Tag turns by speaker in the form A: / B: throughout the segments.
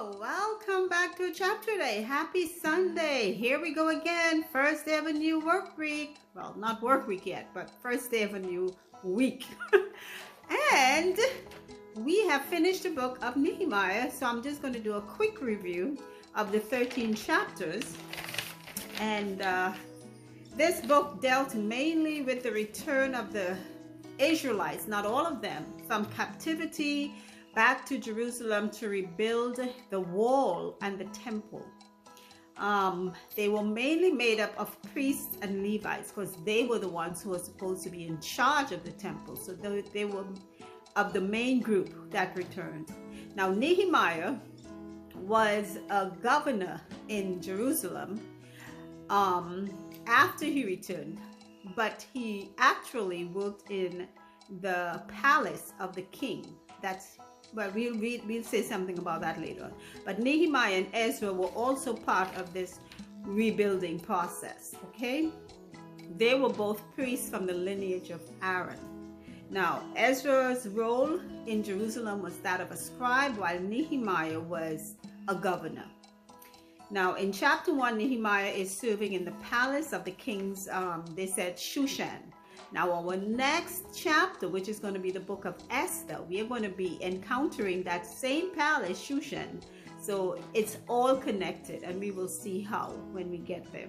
A: Welcome back to Chapter Day. Happy Sunday. Here we go again. First day of a new work week. Well, not work week yet, but first day of a new week. And we have finished the book of Nehemiah. So I'm just going to do a quick review of the 13 chapters. And this book dealt mainly with the return of the Israelites, not all of them, from captivity back to Jerusalem to rebuild the wall and the temple. They were mainly made up of priests and Levites because they were the ones who were supposed to be in charge of the temple. So they were of the main group that returned. Now Nehemiah was a governor in Jerusalem after he returned, but he actually worked in the palace of the king. Well, we'll say something about that later. But Nehemiah and Ezra were also part of this rebuilding process, okay? They were both priests from the lineage of Aaron. Now, Ezra's role in Jerusalem was that of a scribe, while Nehemiah was a governor. Now, in chapter 1, Nehemiah is serving in the palace of the king's, they said, Shushan. Now, our next chapter, which is going to be the book of Esther, we are going to be encountering that same palace, Shushan. So it's all connected, and we will see how when we get there.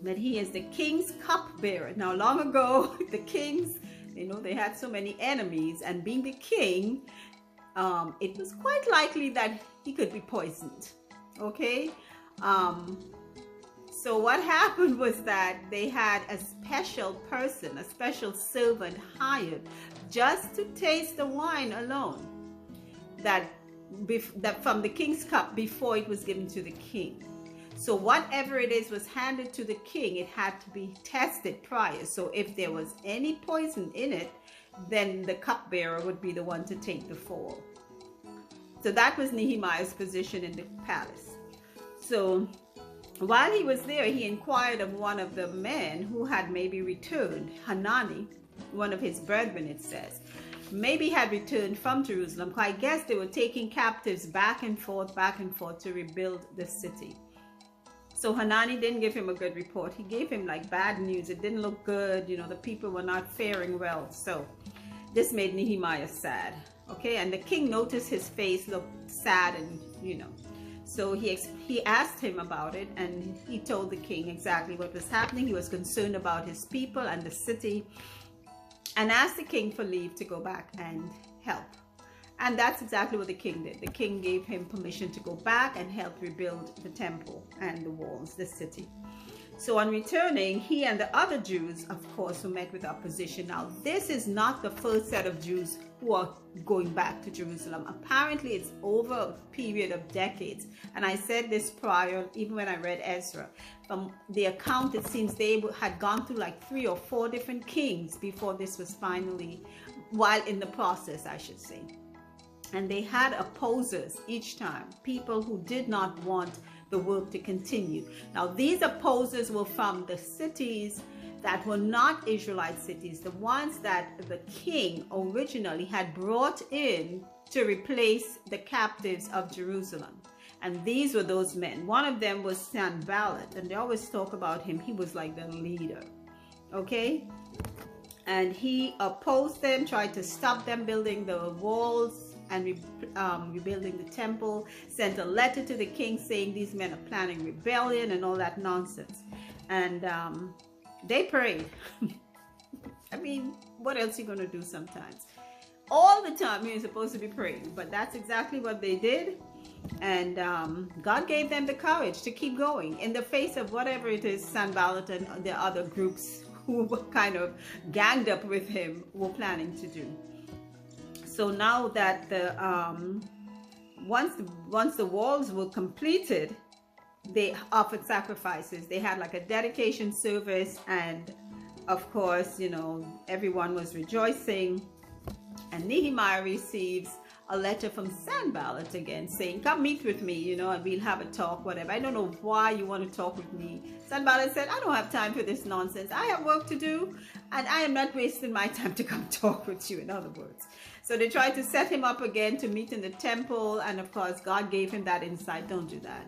A: But he is the king's cupbearer. Now, long ago, the kings, they had so many enemies, and being the king, it was quite likely that he could be poisoned. Okay? So what happened was that they had a special person, a special servant hired just to taste the wine alone that from the king's cup before it was given to the king. So whatever it is was handed to the king, it had to be tested prior. So if there was any poison in it, then the cupbearer would be the one to take the fall. So that was Nehemiah's position in the palace. So while he was there, he inquired of one of the men who had maybe returned, Hanani, one of his brethren, it says, maybe had returned from Jerusalem. I guess they were taking captives back and forth to rebuild the city. So Hanani didn't give him a good report. He gave him like bad news. It didn't look good. The people were not faring well. So this made Nehemiah sad. Okay, and the king noticed his face looked sad and, So he asked him about it, and he told the king exactly what was happening. He was concerned about his people and the city, and asked the king for leave to go back and help. And that's exactly what the king did. The king gave him permission to go back and help rebuild the temple and the walls, the city. So on returning, he and the other Jews, of course, who met with opposition. Now, this is not the first set of Jews who are going back to Jerusalem. Apparently, it's over a period of decades. And I said this prior, even when I read Ezra. From the account, it seems they had gone through like 3 or 4 different kings before this was finally, while in the process, I should say. And they had opposers each time, people who did not want the work to continue. Now, these opposers were from the cities that were not Israelite cities, the ones that the king originally had brought in to replace the captives of Jerusalem. And these were those men. One of them was Sanballat, and they always talk about him. He was like the leader, okay? And he opposed them, tried to stop them building the walls and rebuilding the temple, sent a letter to the king saying these men are planning rebellion and all that nonsense. And they prayed. I mean, what else are you going to do sometimes? All the time you're supposed to be praying, but that's exactly what they did. And God gave them the courage to keep going in the face of whatever it is Sanballat and the other groups who were kind of ganged up with him were planning to do. So now that once the walls were completed, they offered sacrifices. They had like a dedication service, and of course, everyone was rejoicing. And Nehemiah receives a letter from Sanballat again saying, come meet with me, and we'll have a talk, whatever. I don't know why you want to talk with me. Sanballat said, I don't have time for this nonsense. I have work to do. and I am not wasting my time to come talk with you, in other words. So they tried to set him up again to meet in the temple, and of course God gave him that insight, don't do that.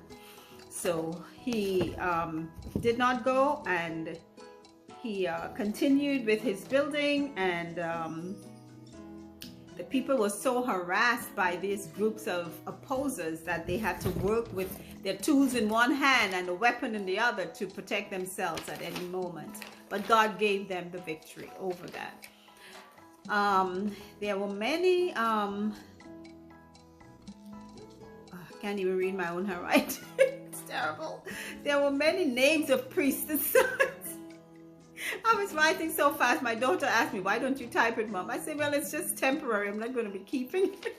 A: So he did not go, and he continued with his building, and the people were so harassed by these groups of opposers that they had to work with their tools in one hand and a weapon in the other to protect themselves at any moment. But God gave them the victory over that. There were many, I can't even read my own handwriting. It's terrible. There were many names of priests and sons. I was writing so fast, my daughter asked me, why don't you type it, Mom? I said, well, it's just temporary. I'm not going to be keeping it.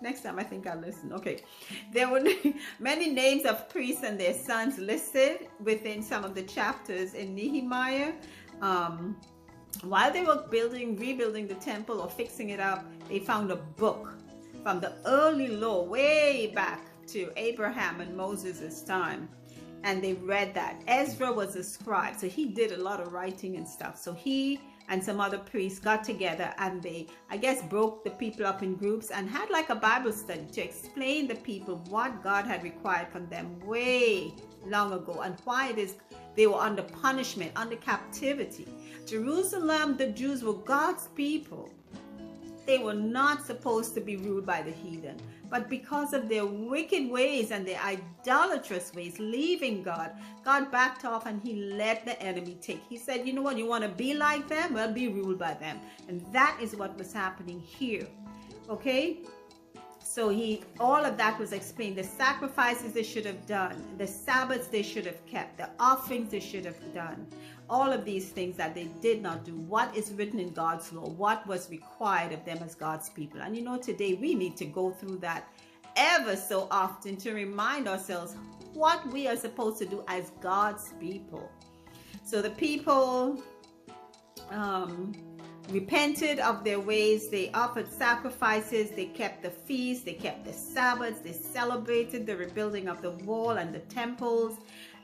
A: Next time I think I'll listen. Okay. There were many names of priests and their sons listed within some of the chapters in Nehemiah. While they were rebuilding the temple or fixing it up, they found a book from the early law way back to Abraham and Moses' time. And they read that. Ezra was a scribe, so he did a lot of writing and stuff. So he and some other priests got together, and they, I guess, broke the people up in groups and had like a Bible study to explain the people what God had required from them way long ago, and why it is they were under punishment, under captivity. Jerusalem, the Jews were God's people. They were not supposed to be ruled by the heathen. But because of their wicked ways and their idolatrous ways, leaving God, God backed off and he let the enemy take. He said, you know what, you want to be like them? Well, be ruled by them. And that is what was happening here. Okay? So all of that was explained. The sacrifices they should have done, the Sabbaths they should have kept, the offerings they should have done, all of these things that they did not do, what is written in God's law, what was required of them as God's people. And you know, today we need to go through that ever so often to remind ourselves what we are supposed to do as God's people. So the people repented of their ways. They offered sacrifices, they kept the feasts, they kept the Sabbaths, they celebrated the rebuilding of the wall and the temples,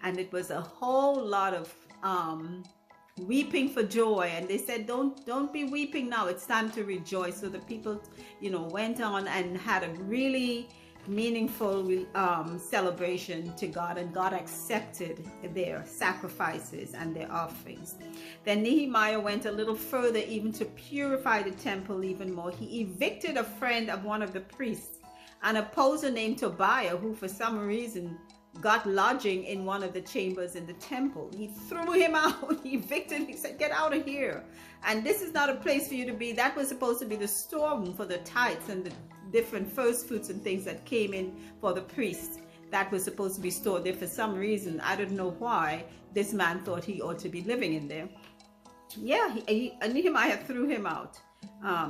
A: and it was a whole lot of weeping for joy. And they said, don't be weeping now, it's time to rejoice. So the people, you know, went on and had a really meaningful celebration to God, and God accepted their sacrifices and their offerings. Then Nehemiah went a little further, even to purify the temple even more. He evicted a friend of one of the priests, an opposer named Tobiah, who for some reason got lodging in one of the chambers in the temple. He threw him out. He evicted him. He said, get out of here. And this is not a place for you to be. That was supposed to be the storeroom for the tithes and the different first fruits and things that came in for the priests. That was supposed to be stored there. For some reason, I don't know why, this man thought he ought to be living in there. Yeah, Nehemiah threw him out.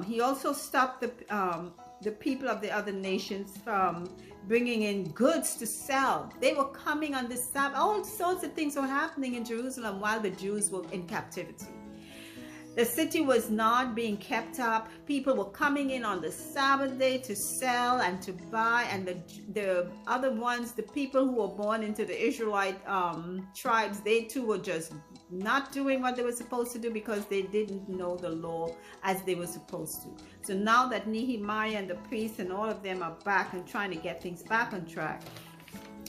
A: He also stopped the people of the other nations from bringing in goods to sell. They were coming on the Sabbath. All sorts of things were happening in Jerusalem while the Jews were in captivity. The city was not being kept up. People were coming in on the Sabbath day to sell and to buy, and the other ones, the people who were born into the Israelite tribes, they too were just not doing what they were supposed to do because they didn't know the law as they were supposed to. So now that Nehemiah and the priests and all of them are back and trying to get things back on track,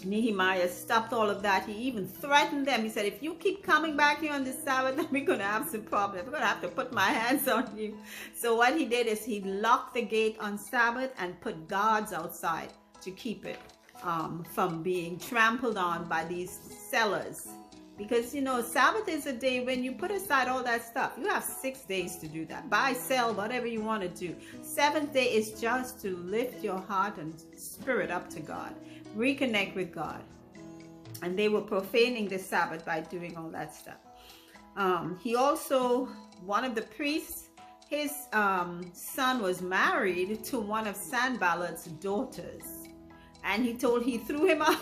A: Nehemiah stopped all of that. He even threatened them. He said, if you keep coming back here on the Sabbath, then we're going to have some problems. We're going to have to put my hands on you. So what he did is he locked the gate on Sabbath and put guards outside to keep it from being trampled on by these sellers. Because, you know, Sabbath is a day when you put aside all that stuff. You have 6 days to do that. Buy, sell, whatever you want to do. 7th day is just to lift your heart and spirit up to God. Reconnect with God. And they were profaning the Sabbath by doing all that stuff. He also, one of the priests, his son was married to one of Sanballat's daughters. And he threw him out.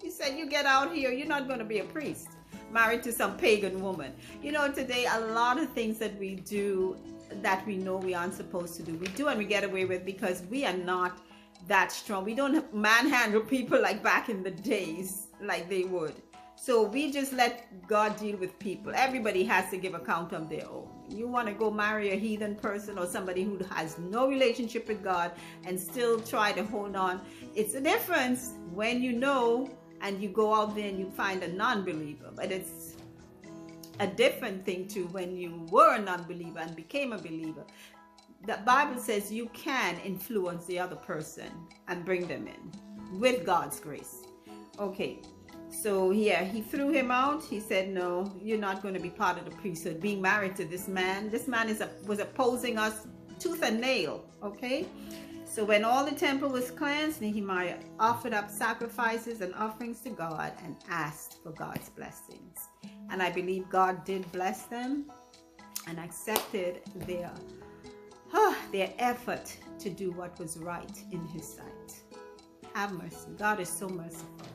A: He said, you get out here. You're not going to be a priest. Married to some pagan woman. You know, today a lot of things that we do that we know we aren't supposed to do, we do and we get away with because we are not that strong. We don't manhandle people like back in the days like they would. So we just let God deal with people. Everybody has to give account of their own. You want to go marry a heathen person or somebody who has no relationship with God and still try to hold on. It's a difference when you know and you go out there and you find a non-believer. But it's a different thing too when you were a non-believer and became a believer. The Bible says you can influence the other person and bring them in with God's grace. Okay. So yeah, he threw him out. He said, no, you're not going to be part of the priesthood. Being married to this man was opposing us tooth and nail. Okay. So when all the temple was cleansed, Nehemiah offered up sacrifices and offerings to God and asked for God's blessings. And I believe God did bless them and accepted their effort to do what was right in his sight. Have mercy. God is so merciful.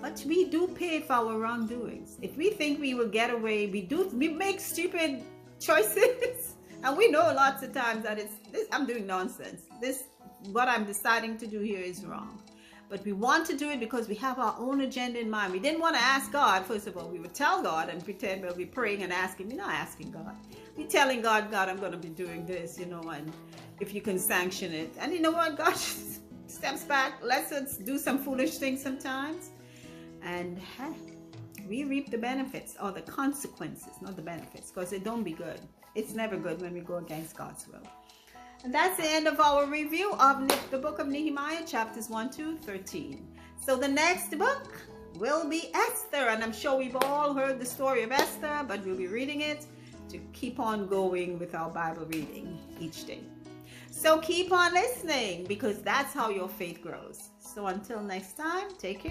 A: But we do pay for our wrongdoings. If we think we will get away, we make stupid choices. And we know lots of times that I'm doing nonsense. What I'm deciding to do here is wrong. But we want to do it because we have our own agenda in mind. We didn't want to ask God. First of all, we would tell God and pretend we'll be praying and asking. We're not asking God. We're telling God, God, I'm going to be doing this, and if you can sanction it. And you know what? God steps back, lets us do some foolish things sometimes. And we reap the benefits or the consequences, not the benefits, because it don't be good. It's never good when we go against God's will. And that's the end of our review of the book of Nehemiah, chapters 1 to 13. So the next book will be Esther. And I'm sure we've all heard the story of Esther, but we'll be reading it to keep on going with our Bible reading each day. So keep on listening, because that's how your faith grows. So until next time, take care.